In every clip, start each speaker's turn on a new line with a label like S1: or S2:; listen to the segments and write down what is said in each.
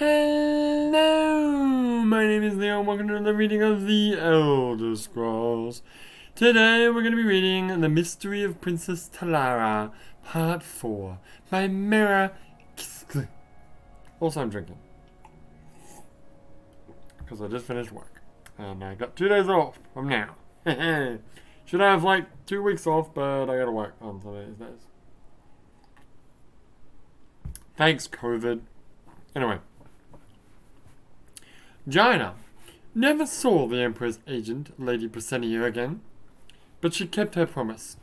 S1: Hello, my name is Leo and welcome to another reading of The Elder Scrolls. Today we're going to be reading The Mystery of Princess Talara, Part 4, by Mira. Also I'm drinking, because I just finished work, and I got 2 days off from now. Should have like 2 weeks off, but I gotta work on some of these days. Thanks, COVID. Anyway. Jaina never saw the Emperor's agent, Lady Presenia, again, but she kept her promise.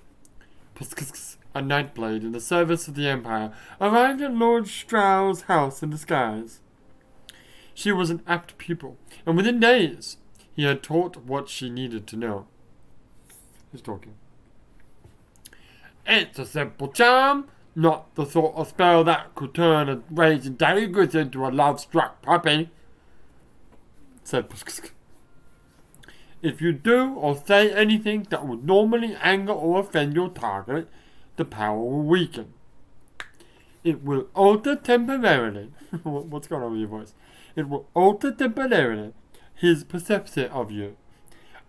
S1: A Nightblade in the service of the Empire arrived at Lord Strau's house in disguise. She was an apt pupil, and within days he had taught what she needed to know. He's talking. It's a simple charm, not the sort of spell that could turn a raging tigress into a love-struck puppy, said Pusk. If you do or say anything that would normally anger or offend your target, the power will weaken. It will alter temporarily. What's going on with your voice? It will alter temporarily his perception of you,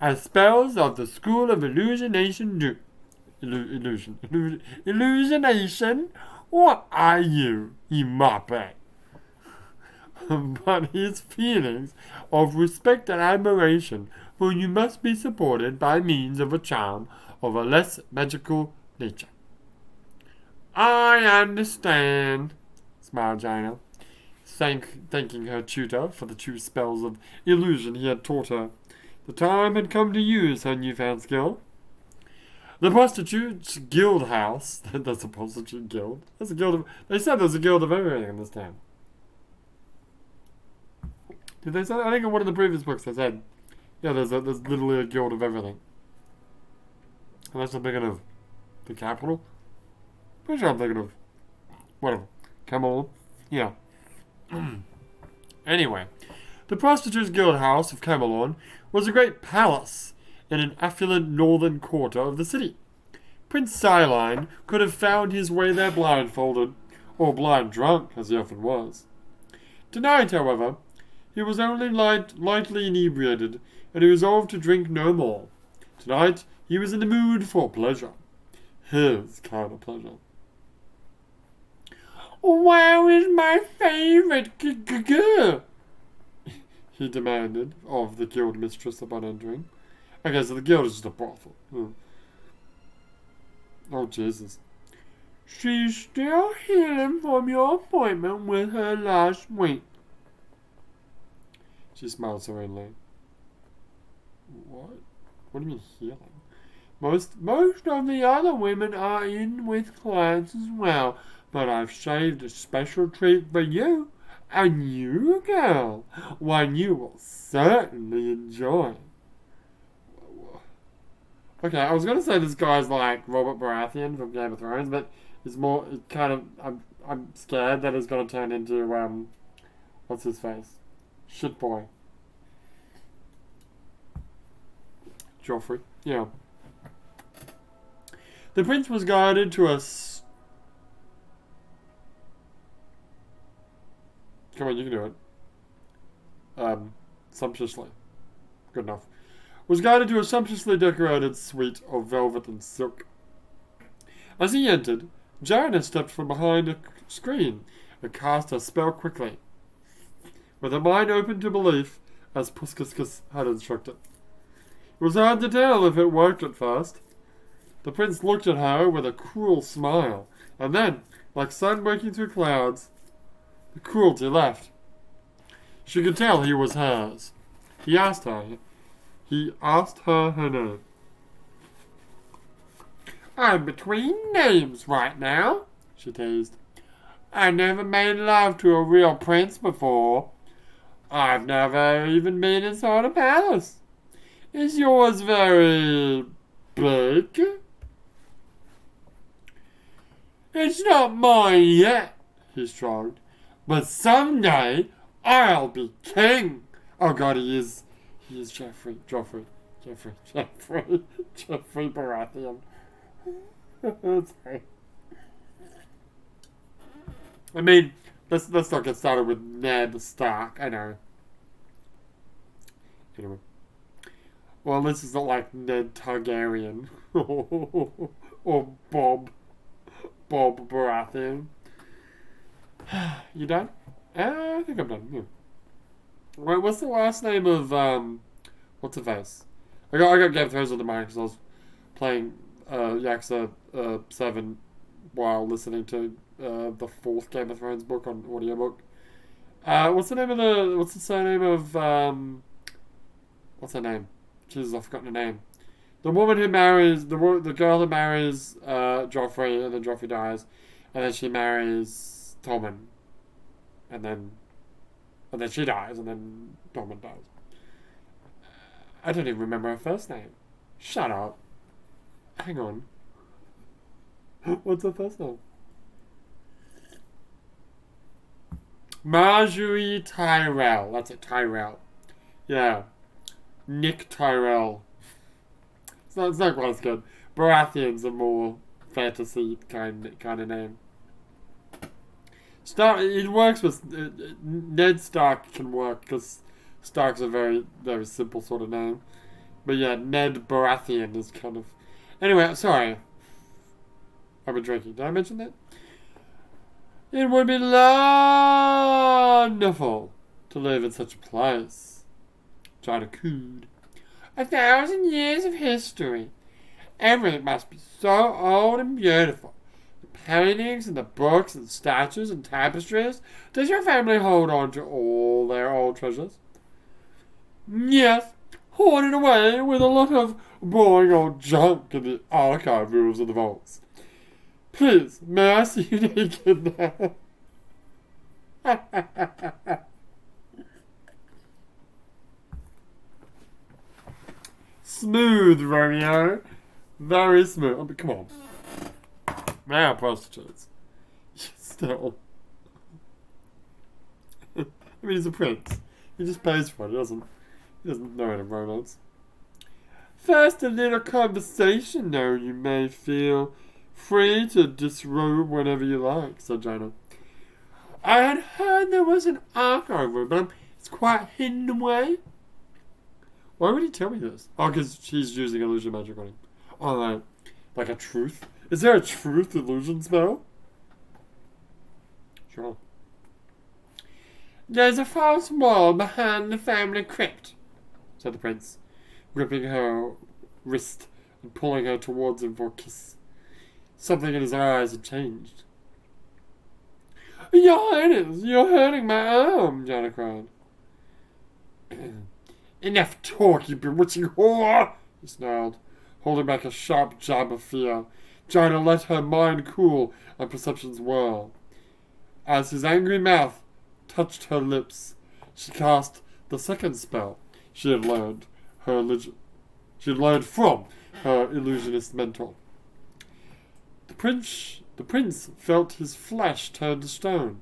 S1: as spells of the school of illusionation do. Illusionation? What are you, Imape? But his feelings of respect and admiration for you must be supported by means of a charm of a less magical nature. I understand, smiled Jaina, thanking her tutor for the two spells of illusion he had taught her. The time had come to use her newfound skill. The prostitutes' guild house. That's a prostitute guild. That's a guild of. They said there's a guild of everything in this town. Did they say? I think in one of the previous books they said, yeah, there's literally a guild of everything. Unless I'm thinking of the capital. Pretty sure I'm thinking of whatever. Camelon. Yeah. Anyway, the prostitutes' guild house of Camelon was a great palace in an affluent northern quarter of the city. Prince Siline could have found his way there blindfolded, or blind drunk, as he often was. Tonight, however, he was only lightly inebriated, and he resolved to drink no more. Tonight, he was in the mood for pleasure. His kind of pleasure. Where is my favorite girl? He demanded of the guild mistress upon entering. Okay, so the guild is just a brothel. Oh, Jesus. She's still healing from your appointment with her last week. She smiled serenely. What? What do you mean healing? Most of the other women are in with clients as well, but I've saved a special treat for you. A new girl. One you will certainly enjoy. Okay, I was gonna say this guy's like Robert Baratheon from Game of Thrones, but it's more kind of I'm scared that it's gonna turn into what's his face? Shit boy. Joffrey. Yeah. The prince was guided to a come on, you can do it. Sumptuously. Good enough. Was guided to a sumptuously decorated suite of velvet and silk. As he entered, Jaina stepped from behind a screen and cast her spell quickly, with her mind open to belief, as Puskus had instructed. It was hard to tell if it worked at first. The prince looked at her with a cruel smile, and then, like sun breaking through clouds, the cruelty left. She could tell he was hers. He asked her her name. I'm between names right now, she teased. I never made love to a real prince before. I've never even been inside a palace. Is yours very big? It's not mine yet, he shrugged. But someday I'll be king. Oh God, he is Joffrey Baratheon. Sorry. I mean, let's not get started with Ned Stark. I know. Anyway. Well, this is not like Ned Targaryen or Bob Baratheon. You done? I think I'm done. Yeah. Wait, what's the last name of what's the face? I got Game of Thrones on the mind because I was playing Yakuza 7 while listening to the fourth Game of Thrones book on audiobook. What's the surname of what's her name? Jesus, I've forgotten her name. The woman who marries the girl who marries Joffrey, and then Joffrey dies, and then she marries Tommen, and then she dies, and then Tommen dies. I don't even remember her first name. Shut up. Hang on. What's her first name? Marjorie Tyrell. That's it, Tyrell. Yeah. Nick Tyrell. It's not quite as good. Baratheon's a more fantasy kind of name. It works with Ned Stark can work because Stark's a very very simple sort of name. But yeah, Ned Baratheon is kind of. Anyway, sorry. I've been drinking. Did I mention that? It would be wonderful to live in such a place. China cooed. 1,000 years of history. Everything must be so old and beautiful. The paintings and the books and statues and tapestries. Does your family hold on to all their old treasures? Yes, hoarded away with a lot of boring old junk in the archive rooms of the vaults. Please, may I see you naked now? Smooth, Romeo. Very smooth. I mean, come on. Now, prostitutes. Still. I mean, he's a prince. He just pays for it. He doesn't know any romance. First, a little conversation, though. You may feel free to disrobe whenever you like, said Jonah. I had heard there was an archive room, but it's quite hidden away. Why would he tell me this? Oh, because she's using illusion magic on him. Oh, like a truth? Is there a truth illusion spell? Sure. There's a false wall behind the family crypt, said the prince, gripping her wrist and pulling her towards him for a kiss. Something in his eyes had changed. Your Highness, you're hurting my arm, Jonah cried. Enough talk, you bewitching whore, he snarled, holding back a sharp jab of fear. Jonah let her mind cool and perceptions whirl. As his angry mouth touched her lips, she cast the second spell she had learned from her illusionist mentor. The prince felt his flesh turn to stone.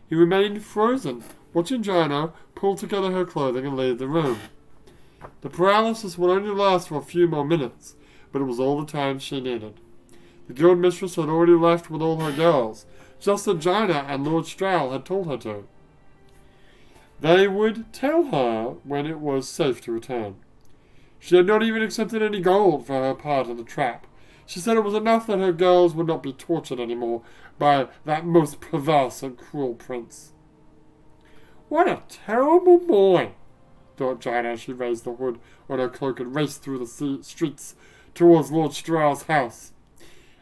S1: He remained frozen, watching Joanna pull together her clothing and leave the room. The paralysis would only last for a few more minutes, but it was all the time she needed. The guild mistress had already left with all her girls, just as Joanna and Lord Strowl had told her to. They would tell her when it was safe to return. She had not even accepted any gold for her part in the trap. She said it was enough that her girls would not be tortured anymore by that most perverse and cruel prince. What a terrible boy, thought Joanna as she raised the hood on her cloak and raced through the streets towards Lord Strau's house.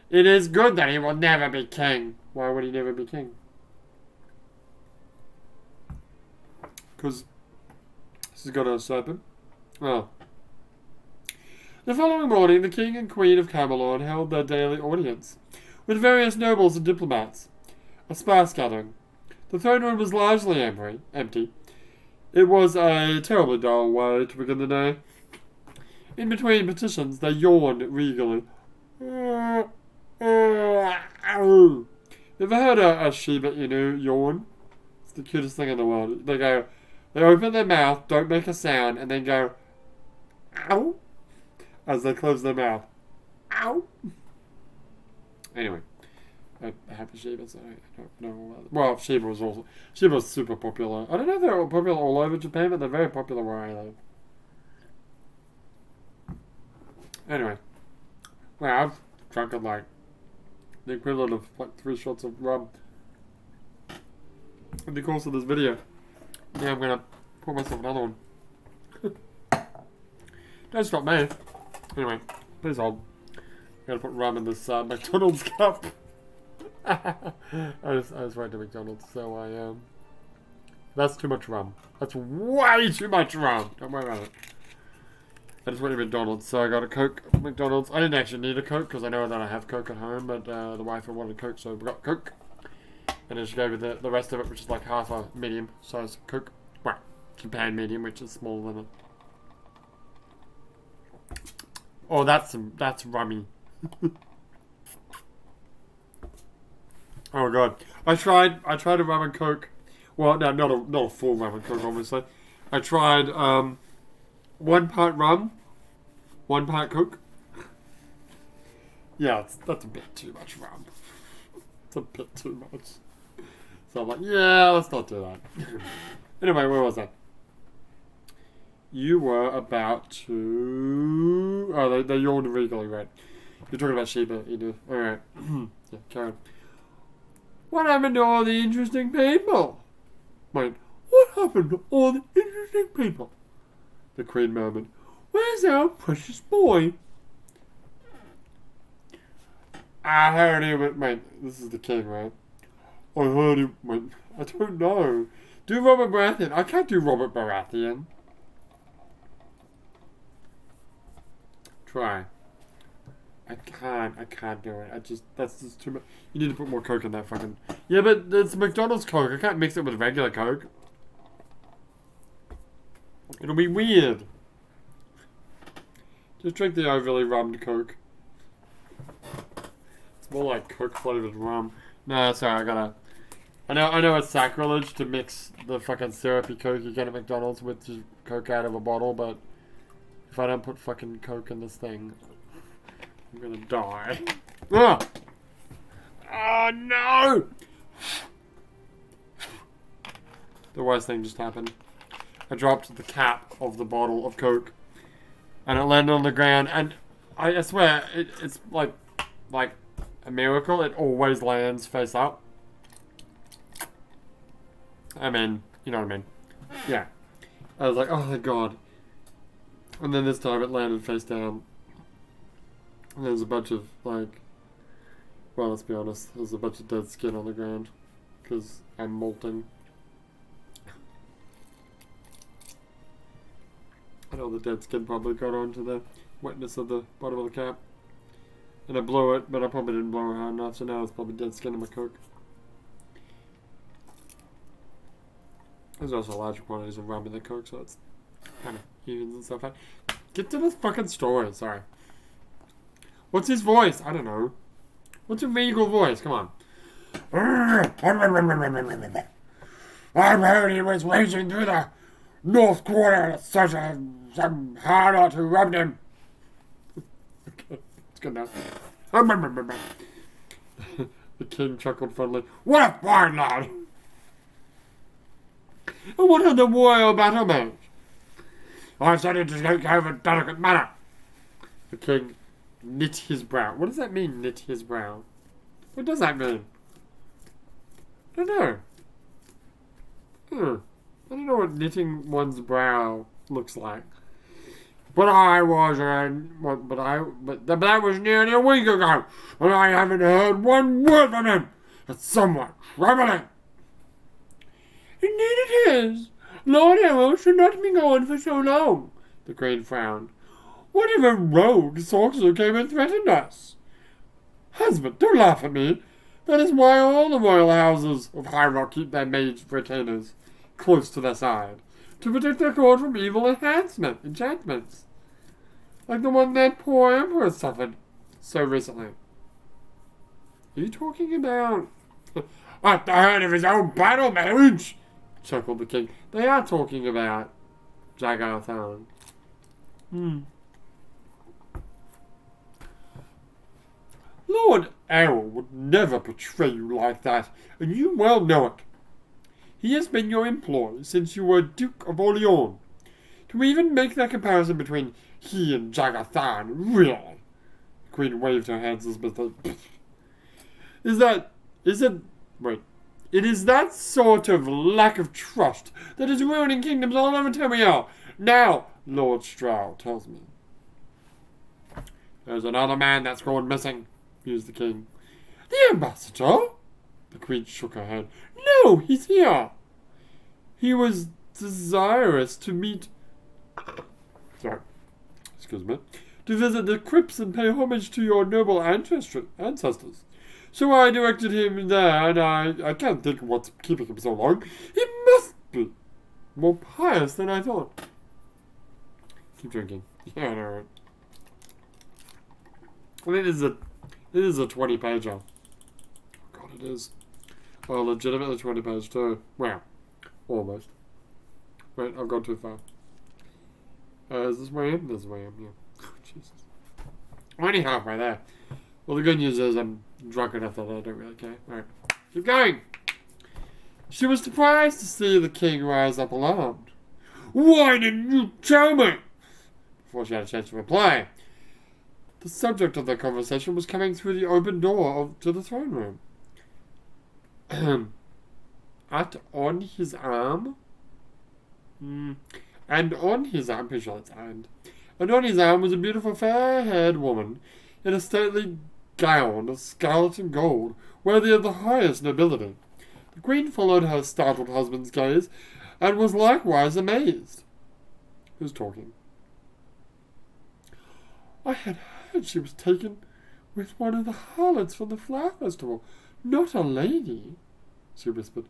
S1: It is good that he will never be king. Why would he never be king? Because she's got a serpent. Oh. The following morning, the king and queen of Camelot held their daily audience, with various nobles and diplomats. A sparse gathering. The throne room was largely empty. It was a terribly dull way to begin the day. In between petitions, they yawned regally. You ever heard a Shiba Inu yawn? It's the cutest thing in the world. They open their mouth, don't make a sound, and then go, ow, as they close their mouth. Ow. Anyway, I have a Sheba, so I don't know all about it. Well, Sheba was super popular. I don't know if they're popular all over Japan, but they're very popular where I live. Anyway, wow, I've drunk like the equivalent of like 3 shots of rum in the course of this video. Yeah, I'm gonna pour myself another one. Don't stop me. Anyway, please hold. I'm gonna put rum in this McDonald's cup. I just went to McDonald's, so that's too much rum. That's way too much rum. Don't worry about it. I just went to McDonald's, so I got a Coke at McDonald's. I didn't actually need a Coke, because I know that I have Coke at home, but the wife wanted Coke, so we got Coke. And then she gave me the rest of it, which is like half a medium size Coke. Well, Japan medium, which is smaller than a... Oh, that's rummy. Oh god, I tried a rum and Coke. Well, no, not a full rum and Coke, obviously. I tried 1 part rum, 1 part Coke. Yeah, that's a bit too much rum. It's a bit too much. So I'm like, yeah, let's not do that. Anyway, where was I? You were about to... Oh, they yawned regally, right? You're talking about Sheba, Inu. Alright. Yeah, Karen. What happened to all the interesting people? Wait, what happened to all the interesting people? The Queen murmured. Where's our precious boy? I heard him. Wait, this is the King, right? I heard him. Wait, I don't know. Do Robert Baratheon. I can't do Robert Baratheon. Try. I can't do it. That's just too much. You need to put more Coke in that fucking... Yeah, but it's McDonald's Coke. I can't mix it with regular Coke. It'll be weird. Just drink the overly rummed Coke. It's more like Coke flavored rum. No, sorry, I know it's sacrilege to mix the fucking syrupy Coke you get at McDonald's with just Coke out of a bottle, but if I don't put fucking Coke in this thing, I'm gonna die. Ugh. Oh no! The worst thing just happened. I dropped the cap of the bottle of Coke, and it landed on the ground. And I swear, it's like a miracle. It always lands face up. I mean, you know what I mean? Yeah. I was like, oh my god. And then this time it landed face down. And there's a bunch of, like... Well, let's be honest. There's a bunch of dead skin on the ground. Because I'm molting. And all the dead skin probably got onto the wetness of the bottom of the cap. And I blew it, but I probably didn't blow it hard enough, so now there's probably dead skin in my Coke. There's also larger quantities of rum in the Coke, so it's kind of evens and stuff out. Get to this fucking story, sorry. What's his voice? I don't know. What's a regal voice? Come on. I heard he was raging through the North Quarter. Some harder to rub him. Okay, it's good now. The King chuckled fondly. What a fine lad! And what of the royal battle mage? I said it to take care of a delicate matter. The King knit his brow. What does that mean, knit his brow? What does that mean? I don't know. I don't know what knitting one's brow looks like. But that was nearly a week ago, and I haven't heard one word from him. It's somewhat troubling. Indeed it is. Lord Arrow should not be gone for so long. The Queen frowned. What if a rogue sorcerer came and threatened us? Husband, don't laugh at me. That is why all the royal houses of High Rock keep their mage retainers close to their side, to protect their court from evil enchantments, like the one that poor emperor suffered so recently. Are you talking about at the head of his own battle mage? Chuckled the King. They are talking about Jagarthan. Lord Errol would never betray you like that, and you well know it. He has been your employee since you were Duke of Orleans. To even make that comparison between he and Jagathan, really? The Queen waved her hands as Mr. It is that sort of lack of trust that is ruining kingdoms all over Termiel. Now, Lord Stroud tells me. There's another man that's gone missing, mused the king. The ambassador? The Queen shook her head. No, he's here. He was desirous to meet... Excuse me. To visit the crypts and pay homage to your noble ancestors. So I directed him there, and I can't think of what's keeping him so long. He must be more pious than I thought. Keep drinking. Yeah, I know. Well, it is a 20-pager. God, it is. Well, legitimately 20-page too. Wow. Almost. Wait, I've gone too far. Is this where I am? This is where I am, yeah. Oh, Jesus. I'm only halfway there. Well, the good news is I'm drunk enough that I don't really care. Alright. Keep going! She was surprised to see the king rise up alarmed. Why didn't you tell me? Before she had a chance to reply. The subject of their conversation was coming through the open door to the throne room. On his arm? And on his arm, pretty sure it's and on his arm was a beautiful fair-haired woman in a stately gown of scarlet and gold, worthy of the highest nobility. The Queen followed her startled husband's gaze, and was likewise amazed. Who's talking? I had heard she was taken with one of the harlots from the flower festival, not a lady, she whispered.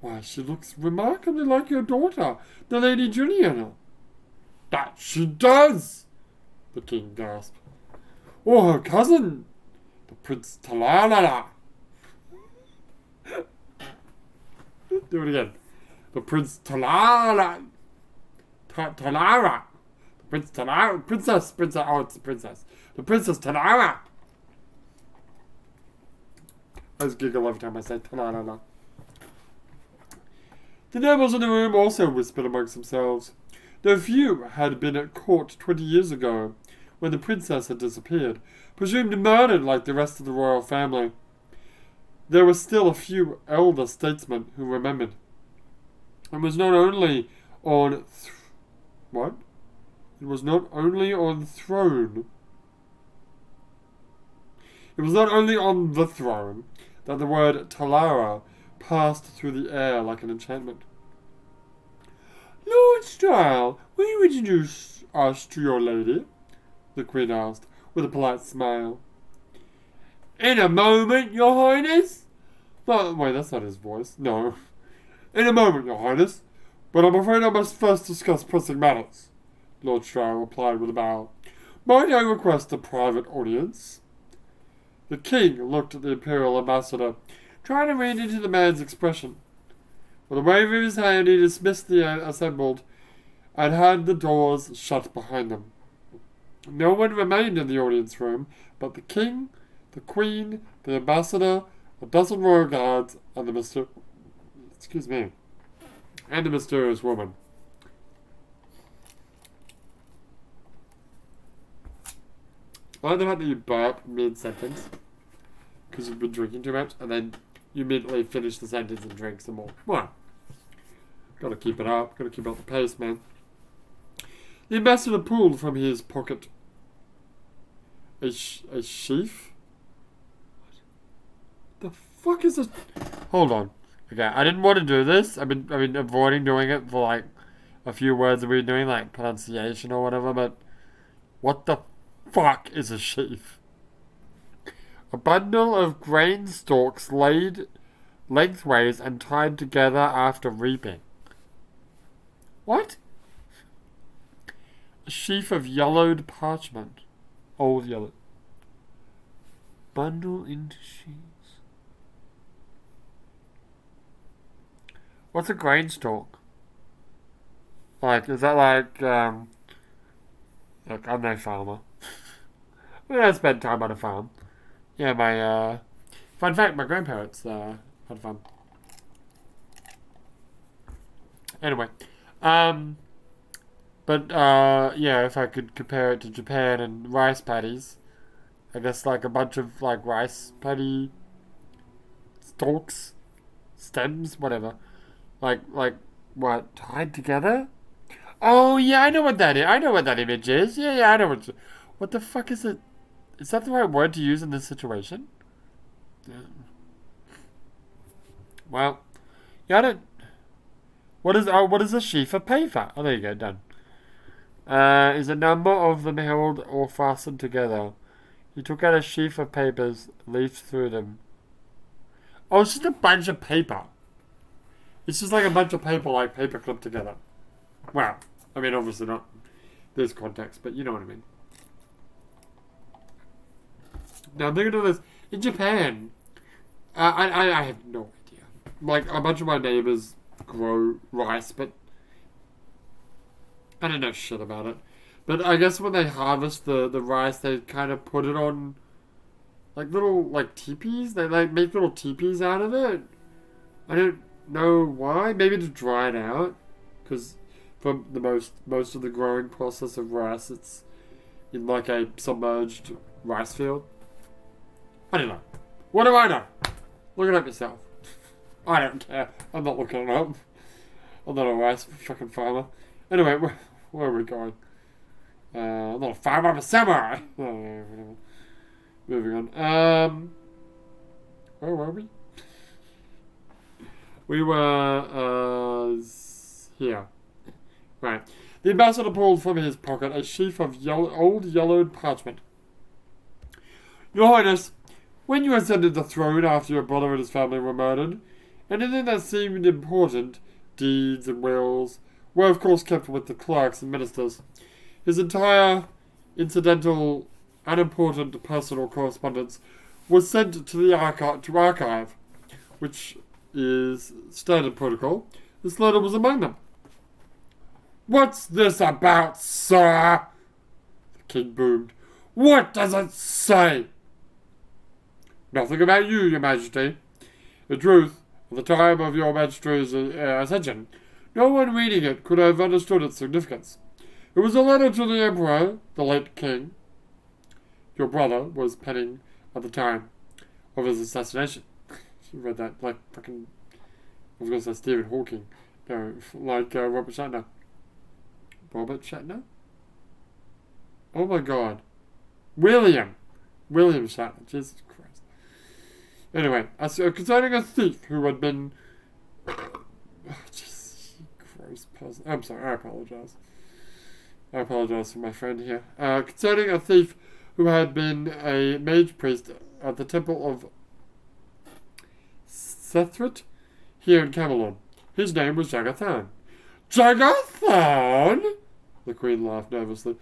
S1: Why, she looks remarkably like your daughter, the Lady Juliana. That she does, the king gasped. Or her cousin, the Prince Talara. Do it again. The Prince Talara. Talara. The Prince Talara. Princess. Oh, it's the princess. The Princess Talara. I just giggle every time I say Talara. The nobles in the room also whispered amongst themselves. Though few had been at court 20 years ago, when the princess had disappeared, presumed murdered like the rest of the royal family, there were still a few elder statesmen who remembered. It was not only on It was not only on throne. It was not only on the throne that the word Talara passed through the air like an enchantment. Lord Style, will you introduce us to your lady? The Queen asked, with a polite smile. In a moment, your highness? Wait, that's not his voice. No. In a moment, your highness. But I'm afraid I must first discuss pressing matters, Lord Style replied with a bow. Might I request a private audience? The king looked at the imperial ambassador, trying to read into the man's expression. With a wave of his hand, he dismissed the assembled and had the doors shut behind them. No one remained in the audience room but the king, the queen, the ambassador, a dozen royal guards, and the mysterious woman. I like the fact that you burp mid-sentence because you've been drinking too much, and then you immediately finish the sentence and drink some more. Well, gotta keep it up. Gotta keep up the pace, man. The ambassador pulled from his pocket a sheaf. What the fuck is this? Hold on. Okay, I didn't want to do this. I've been avoiding doing it for like a few words that we've been doing, like pronunciation or whatever. But what the fuck is a sheaf? A bundle of grain stalks laid lengthways and tied together after reaping. What? A sheaf of yellowed parchment. Old yellow. Bundle into sheaves. What's a grain stalk? Like, is that like, look, I'm no farmer. I spend time on a farm. Yeah, my, fun fact, my grandparents, had fun. Anyway, but, yeah, if I could compare it to Japan and rice paddies, I guess, like, a bunch of, like, rice paddy stalks, stems, whatever. Like, what, tied together? Oh, yeah, I know what that is. I know what that image is. Yeah, I know what the fuck is it? Is that the right word to use in this situation? Yeah. Well, yeah, I don't... what is a sheaf of paper? Oh, there you go, done. Is a number of them held or fastened together. He took out a sheaf of papers, leafed through them. Oh, it's just a bunch of paper. It's just like a bunch of paper, like paper clipped together. Wow. I mean, obviously not. There's context, but you know what I mean. Now, thinking of this, in Japan, I have no idea. Like, a bunch of my neighbors grow rice, but I don't know shit about it. But I guess when they harvest the rice, they kind of put it on, like, little, like, teepees. They, like, make little teepees out of it. I don't know why. Maybe to dry it out. Because for the most of the growing process of rice, it's in, like, a submerged rice field. I don't know. What do I know? Look it up yourself. I don't care. I'm not looking it up. I'm not a rice fucking farmer. Anyway, where are we going? I'm not a farmer, I'm a samurai. Moving on. Where were we? We were here. Right. The ambassador pulled from his pocket a sheaf of old yellowed parchment. Your Highness, when you ascended the throne after your brother and his family were murdered, anything that seemed important, deeds and wills, were of course kept with the clerks and ministers. His entire incidental, unimportant personal correspondence was sent to the archive, which is standard protocol. This letter was among them. What's this about, sir? The king boomed. What does it say? Nothing about you, your majesty. In truth, at the time of your majesty's ascension, no one reading it could have understood its significance. It was a letter to the emperor, the late king. Your brother was penning at the time of his assassination. You read that like fucking... I was going to say Stephen Hawking. No, like Robert Shatner. Robert Shatner? Oh my god. William Shatner. Jesus Christ. Anyway, concerning a thief who had been... Oh, Jesus, gross person. I'm sorry, I apologize. I apologize for my friend here. Concerning a thief who had been a mage priest at the temple of Sethrit here in Camelon. His name was Jagathan. Jagathan? The queen laughed nervously.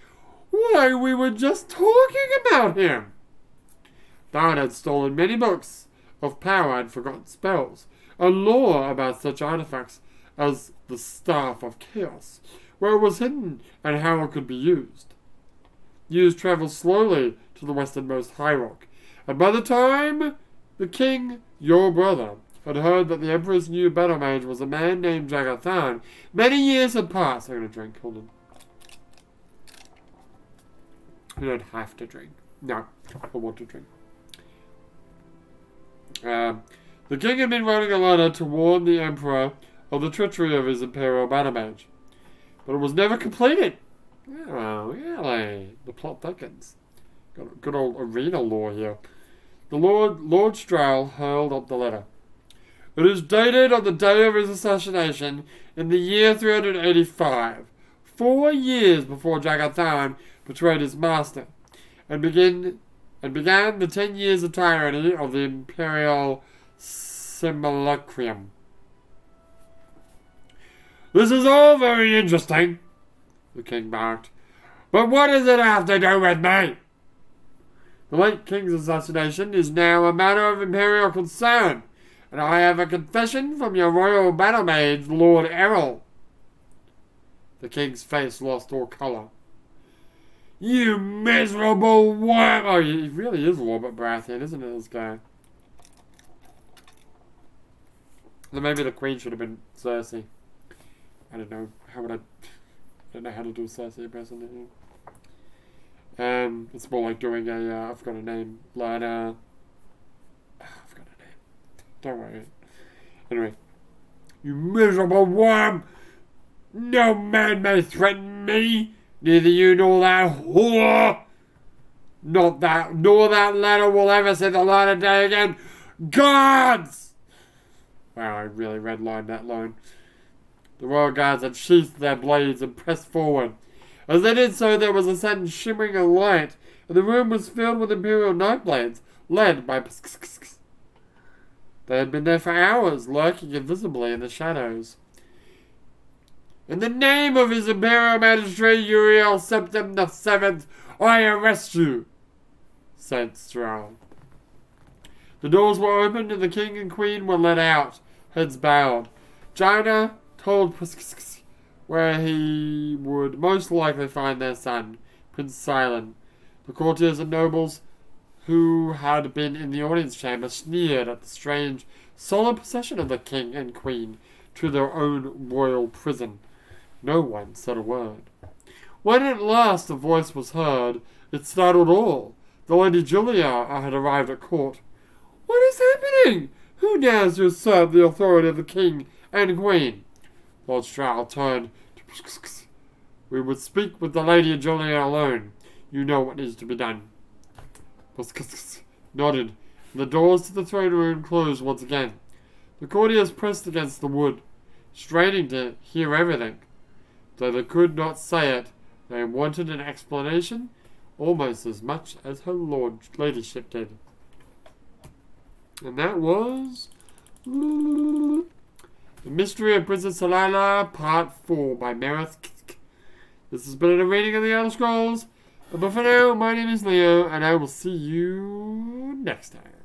S1: Why, we were just talking about him. Than had stolen many books of power and forgotten spells, and lore about such artifacts as the Staff of Chaos, where it was hidden and how it could be used. News travelled slowly to the westernmost high rock, and by the time the king, your brother, had heard that the emperor's new battle mage was a man named Jagathan, many years had passed. I'm going to drink, hold on. You don't have to drink. No, I want to drink. The king had been writing a letter to warn the emperor of the treachery of his imperial battle mage, but it was never completed. Oh, really? The plot thickens. Got a good old arena lore here. The Lord Strahl hurled up the letter. It is dated on the day of his assassination in the year 385, 4 years before Jagathan betrayed his master, and began the 10 years of tyranny of the imperial simulacrum. This is all very interesting, the king barked, but what does it have to do with me? The late king's assassination is now a matter of imperial concern, and I have a confession from your royal battle mage, Lord Errol. The king's face lost all colour. You miserable worm! Oh, he really is Robert Baratheon, isn't it, this guy? Then maybe the queen should have been Cersei. I don't know. I don't know how to do a Cersei impersonation. It's more like doing a, I've got a name. Lana. I've got a name. Don't worry. Anyway. You miserable worm! No man may threaten me! Neither you nor that whore! Nor that letter will ever see the light of day again! Guards! Wow, I really redlined that line. The royal guards had sheathed their blades and pressed forward. As they did so, there was a sudden shimmering of light, and the room was filled with Imperial Nightblades, led by They had been there for hours, lurking invisibly in the shadows. In the name of His Imperial Majesty Uriel Septim the Seventh, I arrest you, said Strahl. The doors were opened and the king and queen were led out, heads bowed. Jaina told where he would most likely find their son, Prince Silent. The courtiers and nobles who had been in the audience chamber sneered at the strange, solemn procession of the king and queen to their own royal prison. No one said a word. When at last a voice was heard, it startled all. The Lady Julia had arrived at court. What is happening? Who dares to usurp the authority of the king and queen? Lord Strahl turned to We would speak with the Lady Julia alone. You know what needs to be done. Nodded. The doors to the throne room closed once again. The courtiers pressed against the wood, straining to hear everything. Though they could not say it, they wanted an explanation almost as much as her ladyship did. And that was The Mystery of Princess Talara, Part 4 by Merith. This has been a reading of the Elder Scrolls. But for now, my name is Leo, and I will see you next time.